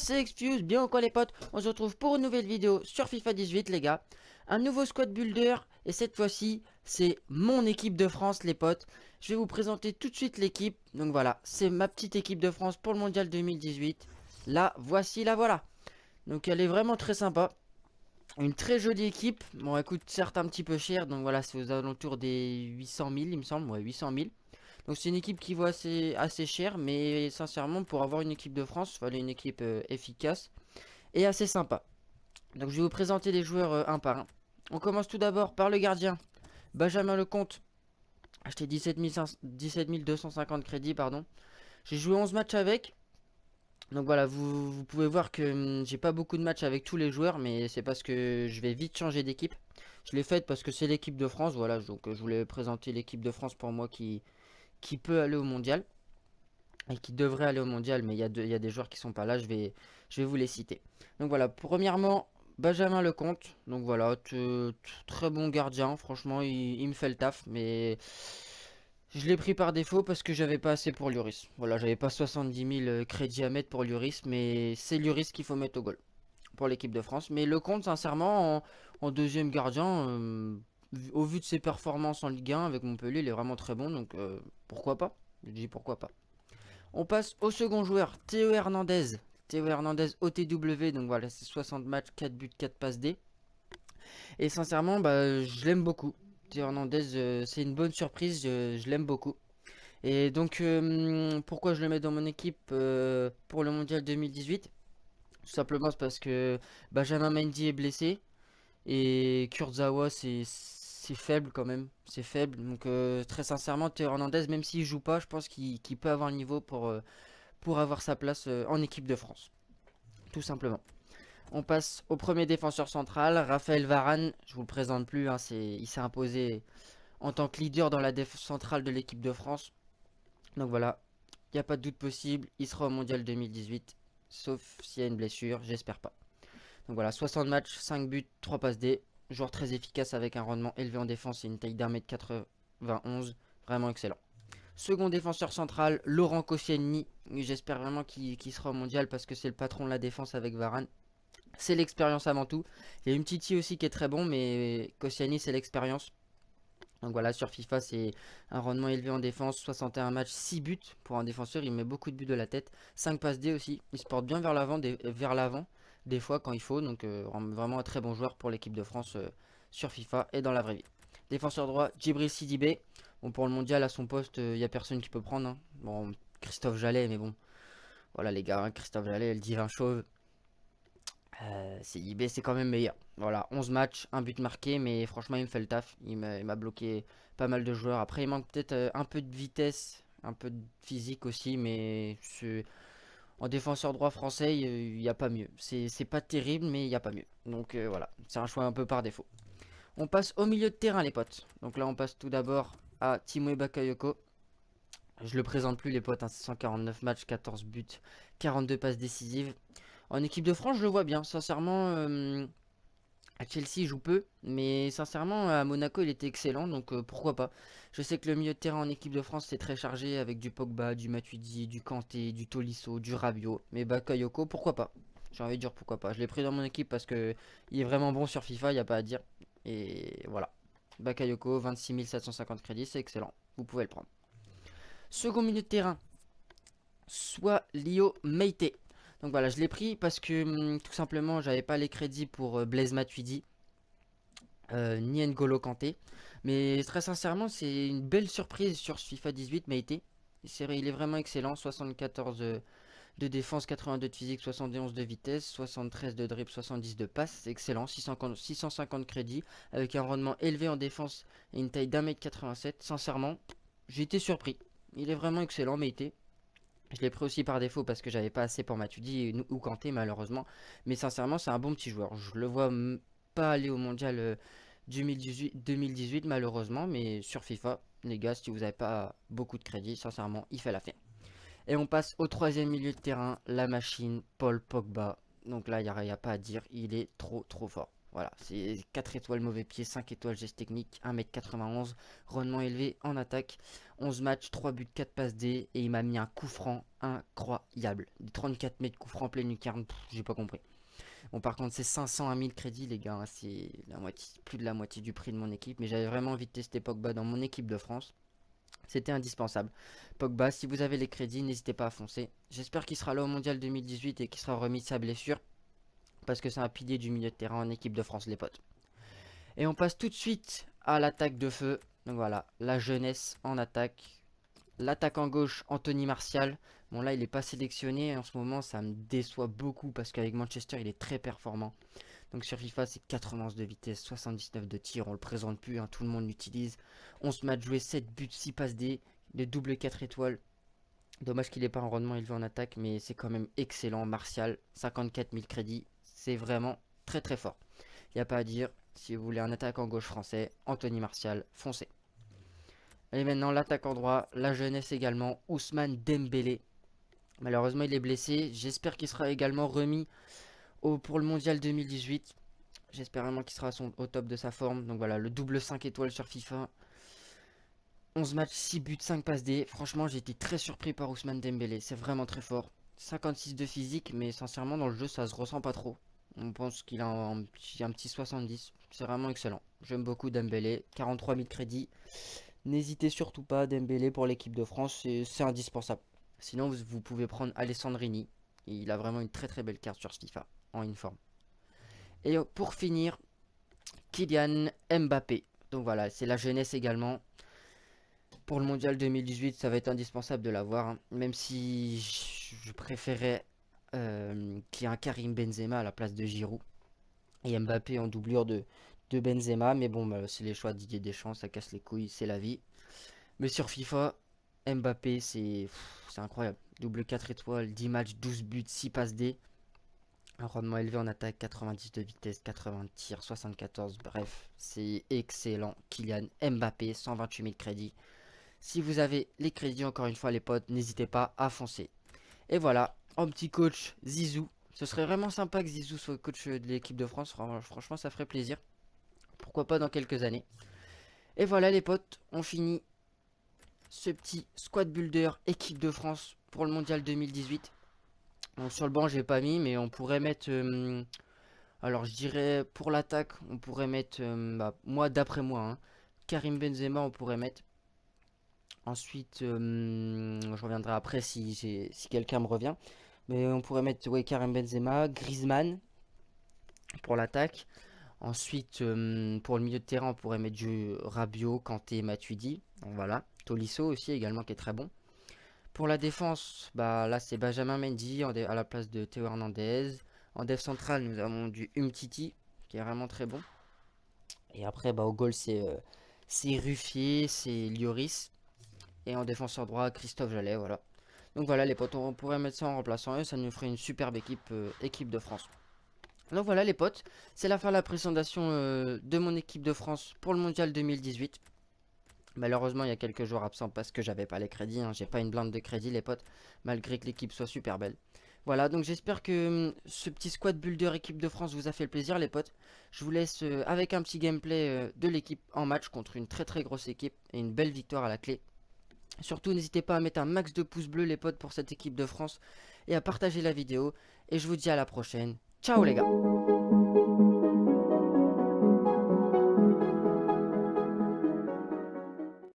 c'est Excuse, bien ou quoi les potes? On se retrouve pour une nouvelle vidéo sur FIFA 18 les gars. Un nouveau squad builder et cette fois-ci c'est mon équipe de France les potes. Je vais vous présenter tout de suite l'équipe. Donc voilà, c'est ma petite équipe de France pour le mondial 2018. Là, voici la voilà. Donc elle est vraiment très sympa. Une très jolie équipe. Bon, elle coûte certes un petit peu cher. Donc voilà, c'est aux alentours des 800 000 il me semble. Ouais, 800 000. Donc c'est une équipe qui vaut assez cher, mais sincèrement pour avoir une équipe de France, il fallait une équipe efficace et assez sympa. Donc je vais vous présenter les joueurs un par un. On commence tout d'abord par le gardien, Benjamin Lecomte, acheté 17 250 crédits, pardon. J'ai joué 11 matchs avec. Donc voilà, vous pouvez voir que j'ai pas beaucoup de matchs avec tous les joueurs, mais c'est parce que je vais vite changer d'équipe. Je l'ai faite parce que c'est l'équipe de France, voilà, donc je voulais présenter l'équipe de France pour moi qui peut aller au mondial. Et qui devrait aller au mondial, mais il y a des joueurs qui sont pas là, je vais vous les citer. Donc voilà, premièrement, Benjamin Lecomte. Donc voilà, très bon gardien, franchement, il me fait le taf, mais je l'ai pris par défaut parce que j'avais pas assez pour Lloris. Voilà, j'avais pas 70 000 crédits à mettre pour Lloris, mais c'est Lloris qu'il faut mettre au goal pour l'équipe de France. Mais Lecomte, sincèrement, en deuxième gardien, au vu de ses performances en Ligue 1 avec Montpellier, il est vraiment très bon, donc pourquoi pas? Je dis pourquoi pas. On passe au second joueur, Théo Hernandez. Théo Hernandez OTW, donc voilà, c'est 60 matchs, 4 buts, 4 passes D. Et sincèrement, je l'aime beaucoup. Théo Hernandez, c'est une bonne surprise, je l'aime beaucoup. Et donc, pourquoi je le mets dans mon équipe pour le mondial 2018? Tout simplement c'est parce que Benjamin Mendy est blessé et Kurzawa c'est faible quand même, c'est faible. Donc très sincèrement, Théo Hernandez, même s'il joue pas, je pense qu'il peut avoir le niveau pour avoir sa place en équipe de France. Tout simplement. On passe au premier défenseur central, Raphaël Varane. Je vous le présente plus, hein, il s'est imposé en tant que leader dans la défense centrale de l'équipe de France. Donc voilà, il n'y a pas de doute possible, il sera au mondial 2018, sauf s'il y a une blessure, j'espère pas. Donc voilà, 60 matchs, 5 buts, 3 passes D. Joueur très efficace avec un rendement élevé en défense et une taille d'1m91, vraiment excellent. Second défenseur central, Laurent Koscielny. J'espère vraiment qu'il sera au mondial parce que c'est le patron de la défense avec Varane. C'est l'expérience avant tout. Il y a une Titi aussi qui est très bon, mais Koscielny c'est l'expérience. Donc voilà, sur FIFA c'est un rendement élevé en défense, 61 matchs, 6 buts pour un défenseur, il met beaucoup de buts de la tête. 5 passes D aussi, il se porte bien vers l'avant des fois quand il faut. Donc vraiment un très bon joueur pour l'équipe de France sur FIFA et dans la vraie vie. Défenseur droit, Djibril Sidibé. Bon, pour le mondial, à son poste, il n'y a personne qui peut prendre, hein. Bon, Christophe Jallet, mais bon, voilà les gars, hein, Christophe Jallet, le divin chauve. Sidibé, c'est quand même meilleur. Voilà, 11 matchs, un but marqué, mais franchement, il me fait le taf. Il m'a bloqué pas mal de joueurs. Après, il manque peut-être un peu de vitesse, un peu de physique aussi, mais en défenseur droit français, il n'y a pas mieux. C'est pas terrible, mais il n'y a pas mieux. Donc voilà, c'est un choix un peu par défaut. On passe au milieu de terrain, les potes. Donc là, on passe tout d'abord à Timoué Bakayoko. Je le présente plus, les potes, hein, 149 matchs, 14 buts, 42 passes décisives. En équipe de France, je le vois bien. Sincèrement, à Chelsea, il joue peu, mais sincèrement, à Monaco, il était excellent, donc pourquoi pas. Je sais que le milieu de terrain en équipe de France, c'est très chargé avec du Pogba, du Matuidi, du Kanté, du Tolisso, du Rabiot. Mais Bakayoko, pourquoi pas? J'ai envie de dire pourquoi pas. Je l'ai pris dans mon équipe parce que il est vraiment bon sur FIFA, il n'y a pas à dire. Et voilà. Bakayoko, 26 750 crédits, c'est excellent. Vous pouvez le prendre. Second milieu de terrain, soit Lio Meite. Donc voilà, je l'ai pris parce que tout simplement, j'avais pas les crédits pour Blaise Matuidi ni N'Golo Kanté. Mais très sincèrement, c'est une belle surprise sur ce FIFA 18, Meite. Il est vraiment excellent, 74 de défense, 82 de physique, 71 de vitesse, 73 de dribble, 70 de passe, c'est excellent, 650 crédits, avec un rendement élevé en défense et une taille d'1m87. Sincèrement, j'ai été surpris. Il est vraiment excellent, Meite. Je l'ai pris aussi par défaut parce que j'avais pas assez pour Matuidi ou Kanté malheureusement. Mais sincèrement, c'est un bon petit joueur. Je le vois pas aller au mondial 2018 malheureusement. Mais sur FIFA, les gars, si vous n'avez pas beaucoup de crédit, sincèrement, il fait l'affaire. Et on passe au troisième milieu de terrain, la machine, Paul Pogba. Donc là, il n'y a pas à dire, il est trop fort. Voilà, c'est 4 étoiles mauvais pied, 5 étoiles geste technique, 1m91, rendement élevé en attaque, 11 matchs, 3 buts, 4 passes D, et il m'a mis un coup franc incroyable. 34 mètres coup franc pleine lucarne, j'ai pas compris. Bon, par contre, c'est 500 à 1000 crédits, les gars, hein, c'est la moitié, plus de la moitié du prix de mon équipe, mais j'avais vraiment envie de tester Pogba dans mon équipe de France. C'était indispensable. Pogba, si vous avez les crédits, n'hésitez pas à foncer. J'espère qu'il sera là au Mondial 2018 et qu'il sera remis de sa blessure, parce que c'est un pilier du milieu de terrain en équipe de France, les potes. Et on passe tout de suite à l'attaque de feu. Donc voilà, la jeunesse en attaque. L'attaque en gauche, Anthony Martial. Bon là, il n'est pas sélectionné. En ce moment, ça me déçoit beaucoup parce qu'avec Manchester, il est très performant. Donc sur FIFA, c'est 91 de vitesse, 79 de tir. On le présente plus, hein, tout le monde l'utilise. 11 matchs joués, 7 buts, 6 passes D. Le double 4 étoiles. Dommage qu'il n'ait pas un rendement élevé en attaque, mais c'est quand même excellent. Martial, 54 000 crédits. C'est vraiment très très fort. Il n'y a pas à dire. Si vous voulez un attaquant gauche français, Anthony Martial, foncez. Allez, maintenant l'attaquant droit, la jeunesse également, Ousmane Dembélé. Malheureusement, il est blessé. J'espère qu'il sera également remis pour le mondial 2018. J'espère vraiment qu'il sera au top de sa forme. Donc voilà, le double 5 étoiles sur FIFA. 11 matchs, 6 buts, 5 passes D. Franchement, j'ai été très surpris par Ousmane Dembélé. C'est vraiment très fort. 56 de physique, mais sincèrement, dans le jeu, ça se ressent pas trop. On pense qu'il a un petit 70. C'est vraiment excellent. J'aime beaucoup Dembélé. 43 000 crédits. N'hésitez surtout pas, Dembélé pour l'équipe de France, c'est indispensable. Sinon, vous pouvez prendre Alessandrini. Il a vraiment une très très belle carte sur FIFA, en uniforme. Et pour finir, Kylian Mbappé. Donc voilà, c'est la jeunesse également. Pour le mondial 2018, ça va être indispensable de l'avoir, hein. Même si je préférais qu'il y ait un Karim Benzema à la place de Giroud. Et Mbappé en doublure de Benzema. Mais bon, bah, c'est les choix de Didier Deschamps, ça casse les couilles, c'est la vie. Mais sur FIFA, Mbappé, c'est incroyable. Double 4 étoiles, 10 matchs, 12 buts, 6 passes D. Un rendement élevé en attaque, 90 de vitesse, 80 de tir, 74. Bref, c'est excellent. Kylian Mbappé, 128 000 crédits. Si vous avez les crédits, encore une fois, les potes, n'hésitez pas à foncer. Et voilà, un petit coach Zizou. Ce serait vraiment sympa que Zizou soit coach de l'équipe de France. Franchement, ça ferait plaisir. Pourquoi pas dans quelques années. Et voilà, les potes, on finit ce petit squad builder équipe de France pour le mondial 2018. Donc sur le banc j'ai pas mis, mais on pourrait mettre alors je dirais pour l'attaque on pourrait mettre moi d'après moi, hein, Karim Benzema on pourrait mettre. Ensuite je reviendrai après si quelqu'un me revient, mais on pourrait mettre, ouais, Karim Benzema, Griezmann pour l'attaque. Ensuite pour le milieu de terrain on pourrait mettre du Rabiot, Kanté, Matuidi. Donc voilà, Tolisso aussi également qui est très bon. Pour la défense, bah là c'est Benjamin Mendy à la place de Théo Hernandez. En def central, nous avons du Umtiti qui est vraiment très bon. Et après, bah, au goal, c'est Ruffier, c'est Lloris. Et en défenseur droit, Christophe Jallet, voilà. Donc voilà, les potes, on pourrait mettre ça en remplaçant eux, ça nous ferait une superbe équipe de France. Donc voilà, les potes, c'est la fin de la présentation de mon équipe de France pour le mondial 2018. Malheureusement, il y a quelques jours absents parce que j'avais pas les crédits, hein. J'ai pas une blinde de crédit, les potes, malgré que l'équipe soit super belle. Voilà, donc j'espère que ce petit squad builder équipe de France vous a fait le plaisir, les potes. Je vous laisse avec un petit gameplay de l'équipe en match contre une très très grosse équipe et une belle victoire à la clé. Surtout, n'hésitez pas à mettre un max de pouces bleus, les potes, pour cette équipe de France et à partager la vidéo. Et je vous dis à la prochaine. Ciao les gars!